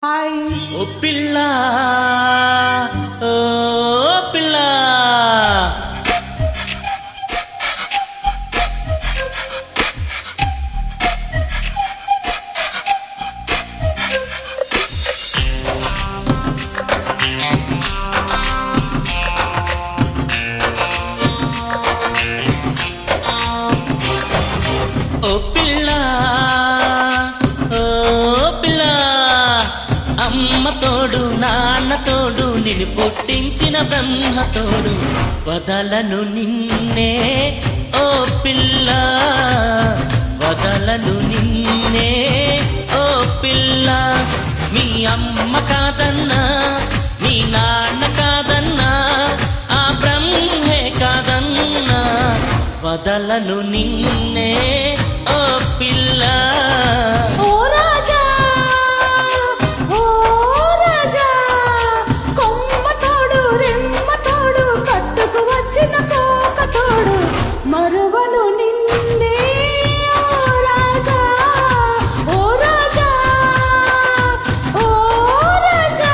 hi ఓ పిల్ల ఓ పిల్ల ఓ పిల్ల అమ్మ తోడు నాన్న తోడు నిన్ను పుట్టించిన బ్రహ్మ తోడు వదలను నిన్నే ఓ పిల్ల వదలను నిన్నే ఓ పిల్ల మీ అమ్మ కాదన్నా మీ నాన్న కాదన్నా ఆ బ్రహ్మే కాదన్నా వదలను నిన్నే ఓ పిల్ల మరువను నిన్నే ఓ రాజా ఓ రాజా ఓ రాజా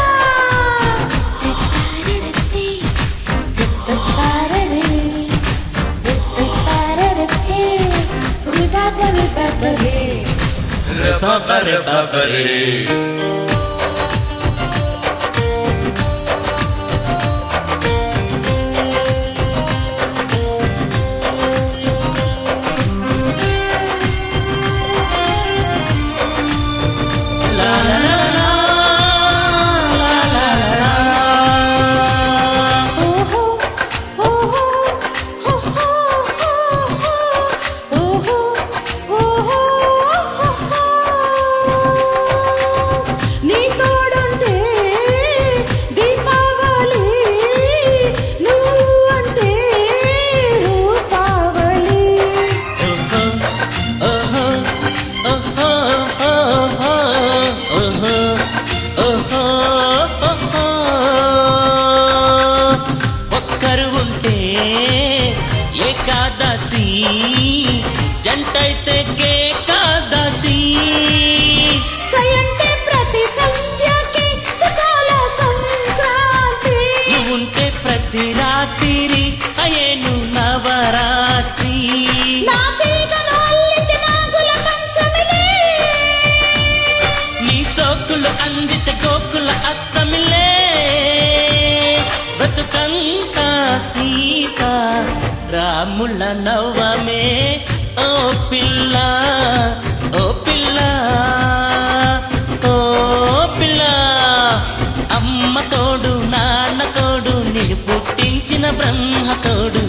ఏకాదశి జంటైతే కేకాదశి సయంటే ప్రతి సంధ్యకి సకాల సంక్రాంతి నువ్వుంటే ప్రతి రాత్రి అయేను నవరాత్రి నా తీగను అల్లితే నాగుల పంచమిలే నీ సోకులు అందితే గోకుల అష్టమిలే బతుకంతా సీత రాముల నవ్వమే ఓ పిల్ల ఓ పిల్ల ఓ పిల్ల అమ్మ తోడు నాన్న తోడు నిన్ను పుట్టించిన బ్రహ్మ తోడు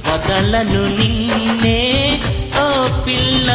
వదలను నిన్నే ఓ పిల్ల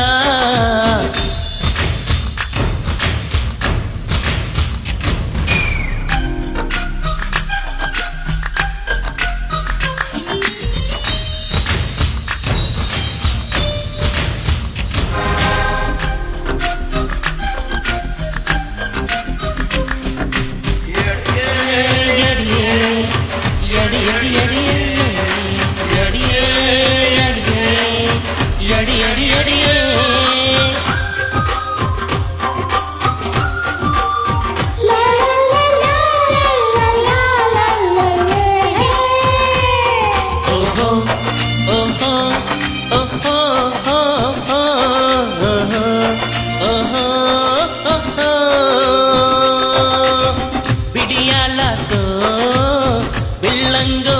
బిడియాలతో బిల్లంగో